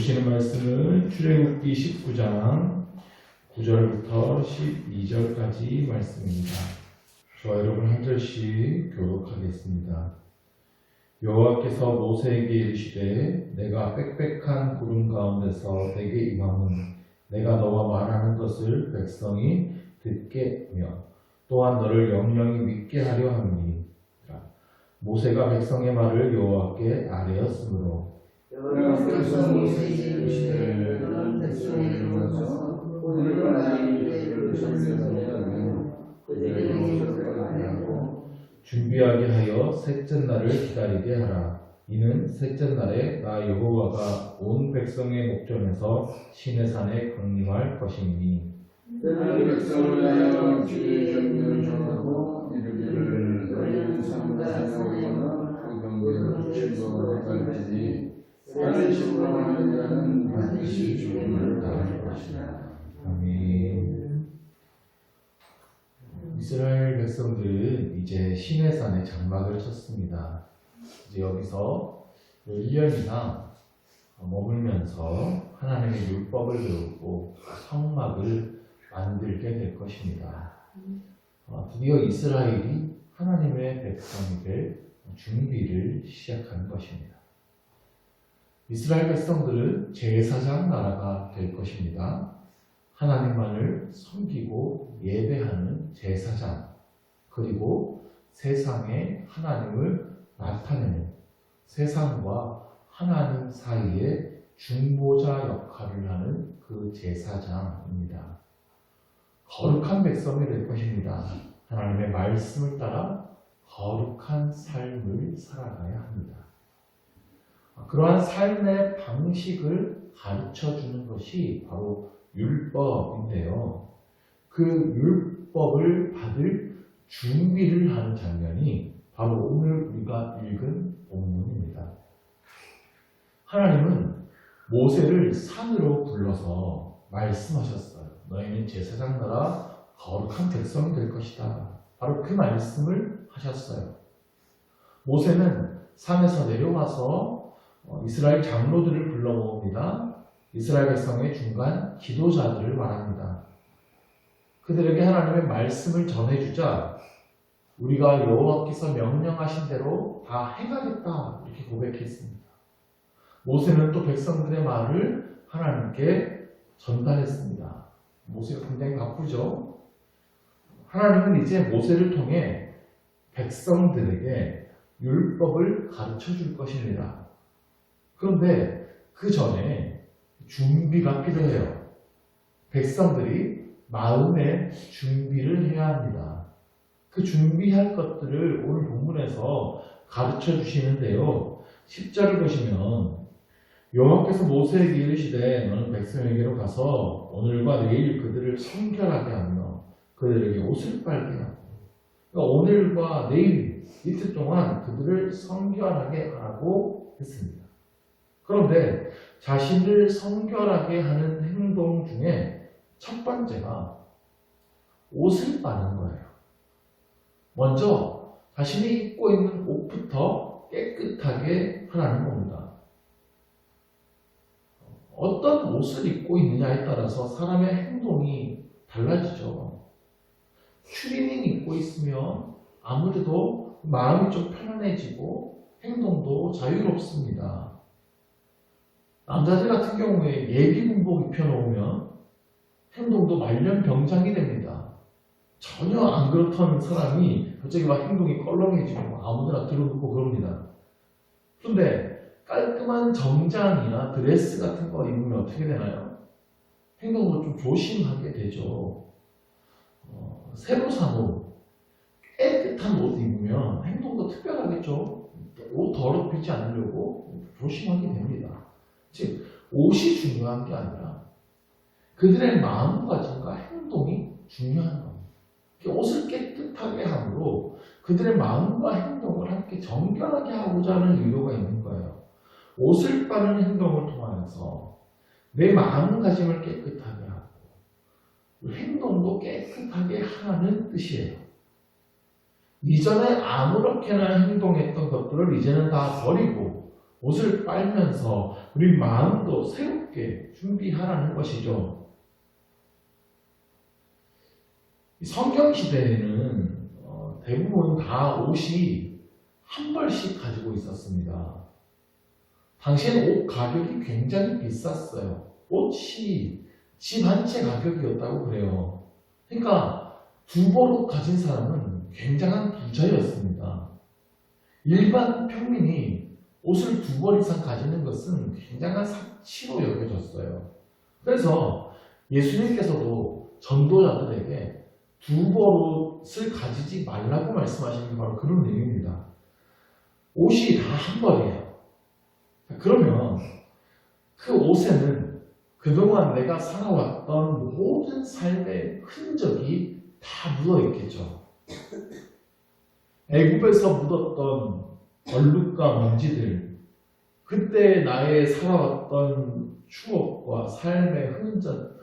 보시는 말씀은 출애굽기 19장 9절부터 12절까지 말씀입니다. 저와 여러분 한 절씩 교독하겠습니다. 여호와께서 모세에게 이르시되 내가 빽빽한 구름 가운데서 내게 임함은 내가 너와 말하는 것을 백성이 듣게 하며 또한 너를 영영히 믿게 하려 함이니라. 모세가 백성의 말을 여호와께 아뢰었으므로 여호와께서 모세에게 이르시되 너는 백성에게 가서 오늘과 내일을 성경하며 그들에게 이렇게 말하고 준비하게 하여 셋째 날을 기다리게 하라. 이는 셋째 날에 나 여호와가 온 백성의 목전에서 시내산에 강림할 것이니 너희 백성을 하여 주의 경륜을 정하고 이르기를 너희는 삼가 사모하거나 그 경계로 침범을 할지니 나는 침범하는 자는 반드시 죽음을 당할 것이다. 아멘. 이스라엘 백성들은 이제 시내산에 장막을 쳤습니다. 이제 여기서 1년이나 머물면서 하나님의 율법을 배우고 성막을 만들게 될 것입니다. 드디어 이스라엘이 하나님의 백성이 될 준비를 시작하는 것입니다. 이스라엘 백성들은 제사장 나라가 될 것입니다. 하나님만을 섬기고 예배하는 제사장, 그리고 세상에 하나님을 나타내는 세상과 하나님 사이의 중보자 역할을 하는 그 제사장입니다. 거룩한 백성이 될 것입니다. 하나님의 말씀을 따라 거룩한 삶을 살아가야 합니다. 그러한 삶의 방식을 가르쳐주는 것이 바로 율법인데요. 그 율법을 받을 준비를 하는 장면이 바로 오늘 우리가 읽은 본문입니다. 하나님은 모세를 산으로 불러서 말씀하셨어요. 너희는 제사장 나라 거룩한 백성이 될 것이다. 바로 그 말씀을 하셨어요. 모세는 산에서 내려와서 이스라엘 장로들을 불러 모읍니다. 이스라엘 백성의 중간 지도자들을 말합니다. 그들에게 하나님의 말씀을 전해주자 우리가 여호와께서 명령하신 대로 다 해가겠다 이렇게 고백했습니다. 모세는 또 백성들의 말을 하나님께 전달했습니다. 모세가 굉장히 바쁘죠. 하나님은 이제 모세를 통해 백성들에게 율법을 가르쳐 줄 것입니다. 그런데 그 전에 준비가 필요해요. 백성들이 마음의 준비를 해야 합니다. 그 준비할 것들을 오늘 본문에서 가르쳐 주시는데요. 10절을 보시면 여호와께서 모세에게 이르시되 너는 백성에게로 가서 오늘과 내일 그들을 성결하게 하며 그들에게 옷을 빨게 하고 그러니까 오늘과 내일 이틀 동안 그들을 성결하게 하라고 했습니다. 그런데 자신을 성결하게 하는 행동 중에 첫 번째가 옷을 빠는 거예요. 먼저 자신이 입고 있는 옷부터 깨끗하게 하라는 겁니다. 어떤 옷을 입고 있느냐에 따라서 사람의 행동이 달라지죠. 추리닝 입고 있으면 아무래도 마음이 좀 편안해지고 행동도 자유롭습니다. 남자들 같은 경우에 예비군복 입혀놓으면 행동도 말년병장이 됩니다. 전혀 안 그렇던 사람이 갑자기 막 행동이 껄렁해지고 아무데나 들어눕고 그럽니다. 그런데 깔끔한 정장이나 드레스 같은 거 입으면 어떻게 되나요? 행동도 좀 조심하게 되죠. 새로 산 옷, 깨끗한 옷 입으면 행동도 특별하겠죠. 옷 더럽히지 않으려고 조심하게 됩니다. 즉 옷이 중요한 게 아니라 그들의 마음가짐과 행동이 중요한 겁니다. 옷을 깨끗하게 함으로 그들의 마음과 행동을 함께 정결하게 하고자 하는 의도가 있는 거예요. 옷을 빠는 행동을 통하여서 내 마음가짐을 깨끗하게 하고 행동도 깨끗하게 하는 뜻이에요. 이전에 아무렇게나 행동했던 것들을 이제는 다 버리고 옷을 빨면서 우리 마음도 새롭게 준비하라는 것이죠. 성경 시대에는 대부분 다 옷이 한 벌씩 가지고 있었습니다. 당시에는 옷 가격이 굉장히 비쌌어요. 옷이 집 한 채 가격이었다고 그래요. 그러니까 두 벌 옷 가진 사람은 굉장한 부자였습니다. 일반 평민이 옷을 두 벌 이상 가지는 것은 굉장한 사치로 여겨졌어요. 그래서 예수님께서도 전도자들에게 두 벌 옷을 가지지 말라고 말씀하시는 게 바로 그런 내용입니다. 옷이 다 한 벌이에요. 그러면 그 옷에는 그동안 내가 살아왔던 모든 삶의 흔적이 다 묻어있겠죠. 애굽에서 묻었던 얼룩과 먼지들, 그때 나의 살아왔던 추억과 삶의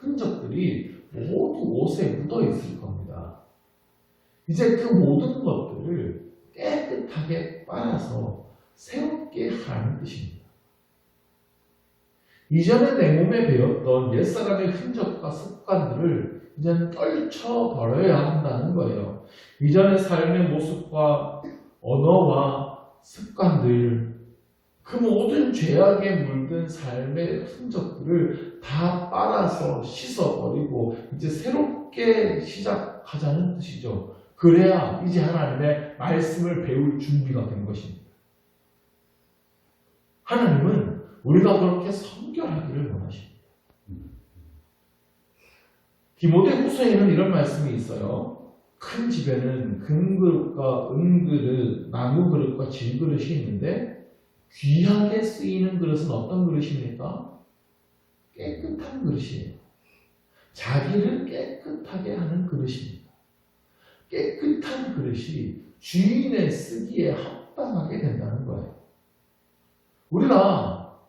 흔적들이 모두 옷에 묻어있을 겁니다. 이제 그 모든 것들을 깨끗하게 빨아서 새롭게 하라는 뜻입니다. 이전에 내 몸에 배웠던 옛사람의 흔적과 습관들을 이제는 떨쳐버려야 한다는 거예요. 이전의 삶의 모습과 언어와 습관들, 그 모든 죄악에 물든 삶의 흔적들을 다 빨아서 씻어버리고 이제 새롭게 시작하자는 뜻이죠. 그래야 이제 하나님의 말씀을 배울 준비가 된 것입니다. 하나님은 우리가 그렇게 성결하기를 원하십니다. 디모데후서에는 이런 말씀이 있어요. 큰 집에는 금그릇과 은그릇, 나무그릇과 질그릇이 있는데 귀하게 쓰이는 그릇은 어떤 그릇입니까? 깨끗한 그릇이에요. 자기를 깨끗하게 하는 그릇입니다. 깨끗한 그릇이 주인의 쓰기에 합당하게 된다는 거예요. 우리가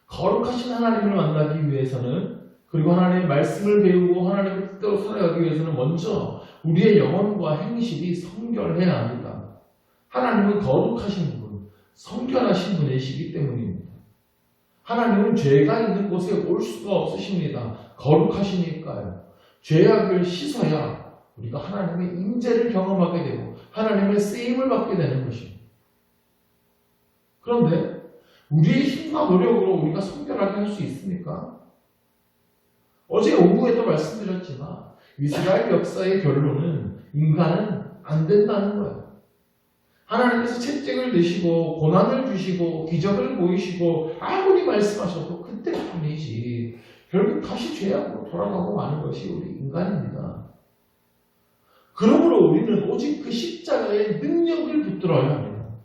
거룩하신 하나님을 만나기 위해서는, 그리고 하나님의 말씀을 배우고 하나님의 뜻대로 살아가기 위해서는 먼저 우리의 영혼과 행실이 성결해야 합니다. 하나님은 거룩하신 분, 성결하신 분이시기 때문입니다. 하나님은 죄가 있는 곳에 올 수가 없으십니다. 거룩하시니까요. 죄악을 씻어야 우리가 하나님의 임재를 경험하게 되고 하나님의 쓰임을 받게 되는 것입니다. 그런데 우리의 힘과 노력으로 우리가 성결하게 할 수 있습니까? 어제 오후에도 말씀드렸지만 이스라엘 역사의 결론은 인간은 안 된다는 거예요. 하나님께서 채찍을 드시고 고난을 주시고 기적을 보이시고 아무리 말씀하셔도 그때뿐이지 결국 다시 죄악으로 돌아가고 마는 것이 우리 인간입니다. 그러므로 우리는 오직 그 십자가의 능력을 붙들어야 합니다.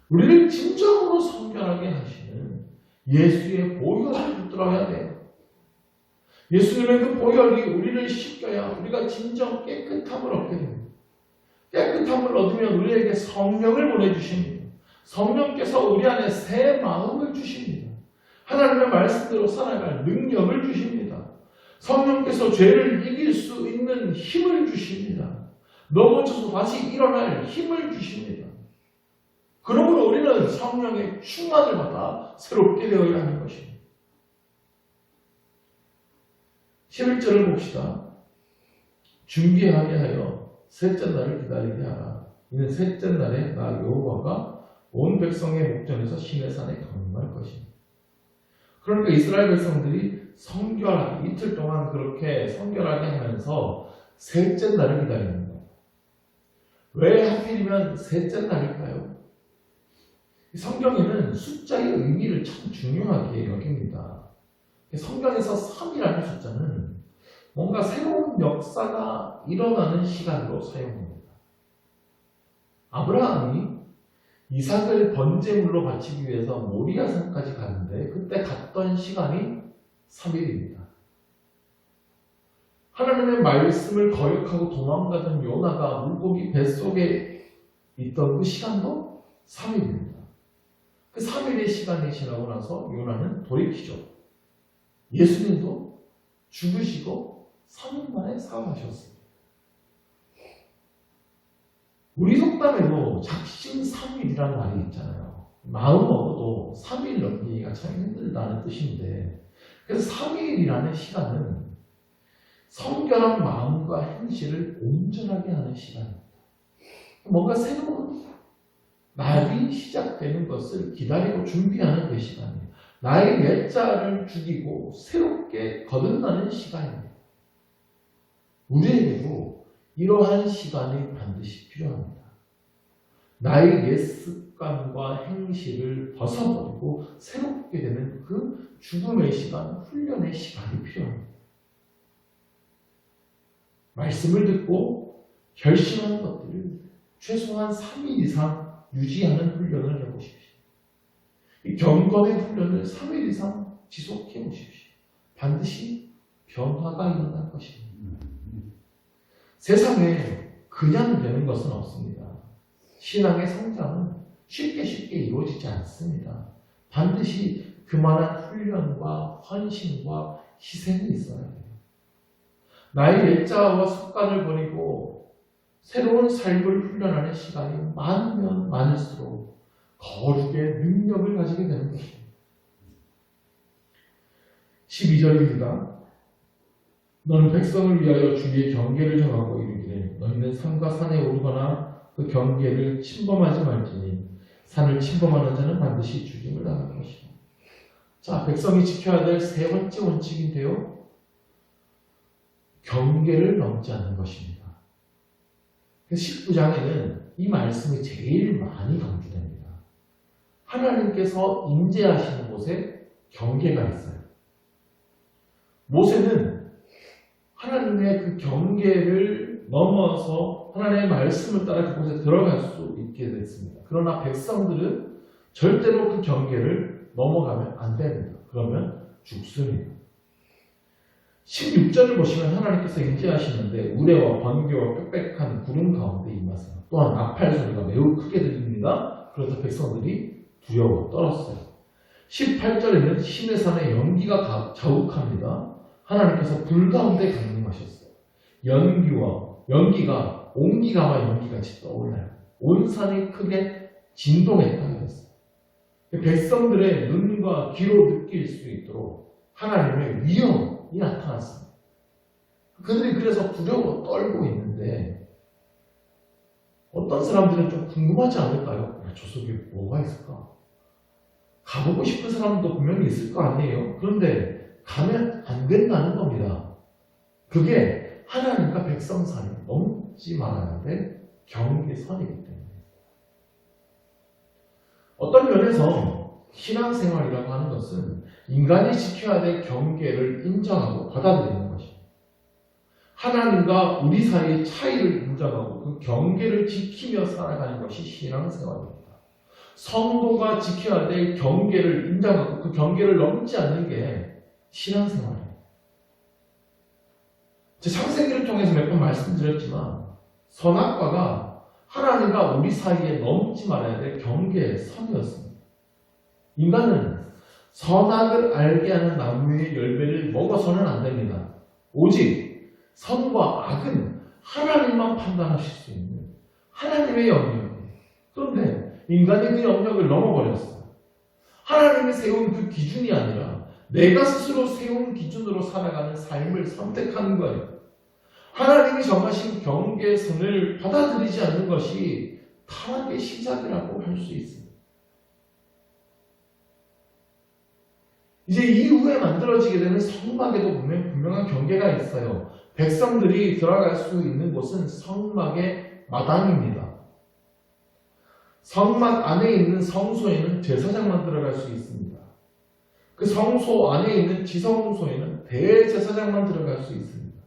우리를 진정으로 성결하게 하시는 예수의 보혈을 붙들어야 돼요. 예수님의 그 보혈이 우리를 씻겨야 우리가 진정 깨끗함을 얻게 됩니다. 깨끗함을 얻으면 우리에게 성령을 보내주십니다. 성령께서 우리 안에 새 마음을 주십니다. 하나님의 말씀대로 살아갈 능력을 주십니다. 성령께서 죄를 이길 수 있는 힘을 주십니다. 넘어져서 다시 일어날 힘을 주십니다. 그러므로 우리는 성령의 충만을 받아 새롭게 되어야 하는 것입니다. 11절을 봅시다. 준비하게 하여 셋째 날을 기다리게 하라. 이는 셋째 날에 나 여호와가 온 백성의 목전에서 시내산에 강림할 것입니다. 그러니까 이스라엘 백성들이 성결하게 이틀 동안 그렇게 성결하게 하면서 셋째 날을 기다리는 거예요. 왜 하필이면 셋째 날일까요? 성경에는 숫자의 의미를 참 중요하게 여깁니다. 성경에서 3이라는 숫자는 뭔가 새로운 역사가 일어나는 시간으로 사용됩니다. 아브라함이 이삭을 번제물로 바치기 위해서 모리아산까지 갔는데 그때 갔던 시간이 3일입니다. 하나님의 말씀을 거역하고 도망가던 요나가 물고기 뱃속에 있던 그 시간도 3일입니다. 그 3일의 시간이 지나고 나서 요나는 돌이키죠. 예수님도 죽으시고 3일 만에 사망하셨습니다. 우리 속담에도 작심삼일이라는 말이 있잖아요. 마음 먹어도 3일 넘기기가 참 힘들다는 뜻인데, 그래서 3일이라는 시간은 성결한 마음과 행실을 온전하게 하는 시간입니다. 뭔가 새로운 날이 시작되는 것을 기다리고 준비하는 그 시간이에요. 나의 옛자를 죽이고 새롭게 거듭나는 시간입니다. 우리에게도 이러한 시간이 반드시 필요합니다. 나의 옛 습관과 행실을 벗어버리고 새롭게 되는 그 죽음의 시간, 훈련의 시간이 필요합니다. 말씀을 듣고 결심한 것들을 최소한 3일 이상 유지하는 훈련을 해보십시오. 이 경건의 훈련을 3일 이상 지속해 보십시오. 반드시 변화가 일어날 것입니다. 세상에 그냥 되는 것은 없습니다. 신앙의 성장은 쉽게 이루어지지 않습니다. 반드시 그만한 훈련과 헌신과 희생이 있어야 해요. 나의 옛자와 습관을 버리고 새로운 삶을 훈련하는 시간이 많으면 많을수록 거룩의 능력을 가지게 되는 것입니다. 12절입니다. 너는 백성을 위하여 주의 경계를 정하고 이르기를 너희는 산과 산에 오르거나 그 경계를 침범하지 말지니 산을 침범하는 자는 반드시 죽임을 당할 것이다. 자, 백성이 지켜야 될 세 번째 원칙인데요. 경계를 넘지 않는 것입니다. 19장에는 이 말씀이 제일 많이 강조됩니다. 하나님께서 임재하시는 곳에 경계가 있어요. 모세는 하나님의 그 경계를 넘어서 하나님의 말씀을 따라 그곳에 들어갈 수 있게 됐습니다. 그러나 백성들은 절대로 그 경계를 넘어가면 안 됩니다. 그러면 죽습니다. 16절을 보시면 하나님께서 임재하시는데 우레와 번개와 빽빽한 구름 가운데 임하세요. 또한 나팔 소리가 매우 크게 들립니다. 그래서 백성들이 두려워 떨었어요. 18절에는 시내산의 연기가 자욱합니다. 하나님께서 불 가운데 강림하셨어요. 연기가 옹기가와 연기같이 떠올라요. 온 산이 크게 진동했다고 했어요. 백성들의 눈과 귀로 느낄 수 있도록 하나님의 위엄이 나타났습니다. 그들이 그래서 두려워 떨고 있는데 어떤 사람들은 좀 궁금하지 않을까요? 저 속에 뭐가 있을까? 가보고 싶은 사람도 분명히 있을 거 아니에요? 그런데 가면 안 된다는 겁니다. 그게 하나님과 백성 사이에 넘지 말아야 될 경계선이기 때문에. 어떤 면에서 신앙생활이라고 하는 것은 인간이 지켜야 될 경계를 인정하고 받아들이는 것입니다. 하나님과 우리 사이의 차이를 인정하고 그 경계를 지키며 살아가는 것이 신앙생활입니다. 성도가 지켜야 될 경계를 인정하고 그 경계를 넘지 않는 게 신앙생활이에요. 제 창세기를 통해서 몇 번 말씀드렸지만 선악과가 하나님과 우리 사이에 넘지 말아야 될 경계선이었습니다. 인간은 선악을 알게 하는 나무의 열매를 먹어서는 안 됩니다. 오직 선과 악은 하나님만 판단하실 수 있는 하나님의 영역이에요. 그런데 인간이 그 영역을 넘어버렸어요. 하나님이 세운 그 기준이 아니라 내가 스스로 세운 기준으로 살아가는 삶을 선택하는 거예요. 하나님이 정하신 경계선을 받아들이지 않는 것이 타락의 시작이라고 할 수 있습니다. 이제 이후에 만들어지게 되는 성막에도 분명한 경계가 있어요. 백성들이 들어갈 수 있는 곳은 성막의 마당입니다. 성막 안에 있는 성소에는 제사장만 들어갈 수 있습니다. 그 성소 안에 있는 지성소에는 대제사장만 들어갈 수 있습니다.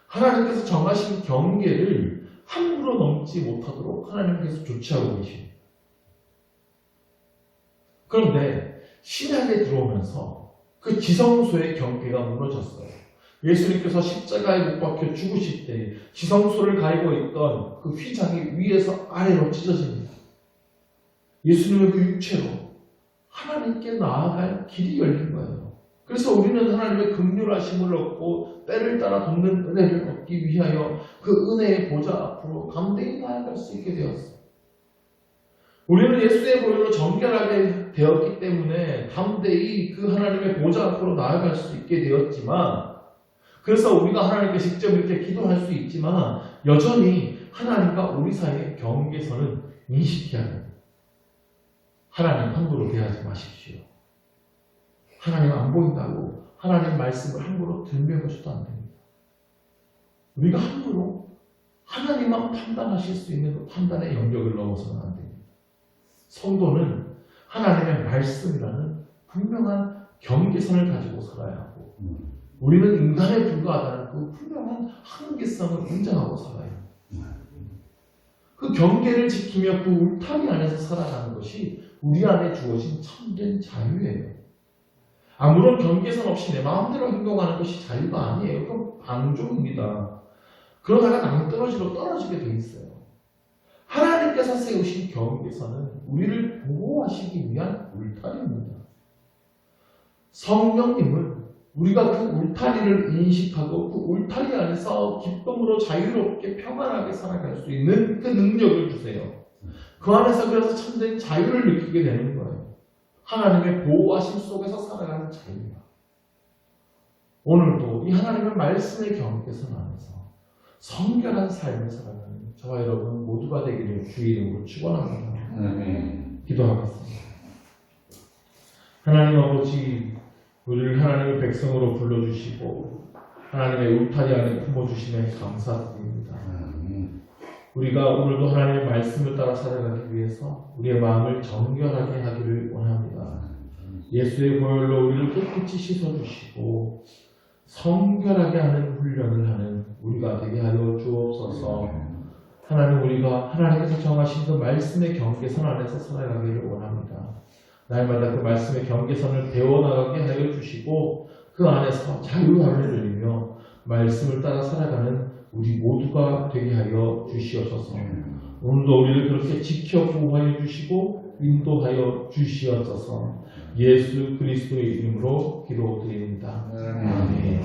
하나님께서 정하신 경계를 함부로 넘지 못하도록 하나님께서 조치하고 계십니다. 그런데 신약에 들어오면서 그 지성소의 경계가 무너졌어요. 예수님께서 십자가에 못 박혀 죽으실 때 지성소를 가리고 있던 그 휘장이 위에서 아래로 찢어집니다. 예수님의 그 육체로 하나님께 나아갈 길이 열린 거예요. 그래서 우리는 하나님의 긍휼하심을 얻고 때를 따라 돕는 은혜를 얻기 위하여 그 은혜의 보좌 앞으로 담대히 나아갈 수 있게 되었어요. 우리는 예수의 보혈로 정결하게 되었기 때문에 담대히 그 하나님의 보좌 앞으로 나아갈 수 있게 되었지만, 그래서 우리가 하나님께 직접 이렇게 기도할 수 있지만 여전히 하나님과 우리 사이의 경계선은 인식해야 됩니다. 하나님 함부로 대하지 마십시오. 하나님 안 보인다고 하나님 말씀을 함부로 들매고서도 안 됩니다. 우리가 함부로 하나님만 판단하실 수 있는 그 판단의 영역을 넘어서는 안 됩니다. 성도는 하나님의 말씀이라는 분명한 경계선을 가지고 살아야 하고, 우리는 인간에 불과하다는 그 분명한 한계성을 인정하고 살아야 합니다. 그 경계를 지키며 그 울타리 안에서 살아가는 것이 우리 안에 주어진 참된 자유예요. 아무런 경계선 없이 내 마음대로 행동하는 것이 자유가 아니에요. 그건 방종입니다. 그러다가 낭떠러지로 떨어지게 돼 있어요. 하나님께서 세우신 경계선은 우리를 보호하시기 위한 울타리입니다. 성령님은 우리가 그 울타리를 인식하고 그 울타리 안에서 기쁨으로 자유롭게 평안하게 살아갈 수 있는 그 능력을 주세요. 그 안에서 그래서 참된 자유를 느끼게 되는 거예요. 하나님의 보호하심 속에서 살아가는 자유야. 오늘도 이 하나님의 말씀의 경계선 안에서 성결한 삶을 살아가는 저와 여러분 모두가 되기를 주의 이름으로 축원합니다. 기도하겠습니다. 하나님 아버지, 우리를 하나님의 백성으로 불러주시고 하나님의 울타리 안에 품어주심에 감사드립니다. 우리가 오늘도 하나님의 말씀을 따라 살아가기 위해서 우리의 마음을 정결하게 하기를 원합니다. 예수의 보혈로 우리를 깨끗이 씻어주시고 성결하게 하는 훈련을 하는 우리가 되게 하여 주옵소서. 하나님, 우리가 하나님께서 정하신 그 말씀의 경계선 안에서 살아가기를 원합니다. 날마다 그 말씀의 경계선을 배워나가게 하여 주시고 그 안에서 자유함을 누리며 말씀을 따라 살아가는 우리 모두가 되게 하여 주시옵소서. 오늘도 우리를 그렇게 지켜 보호하여 주시고 인도하여 주시옵소서. 예수 그리스도의 이름으로 기도드립니다. 아멘.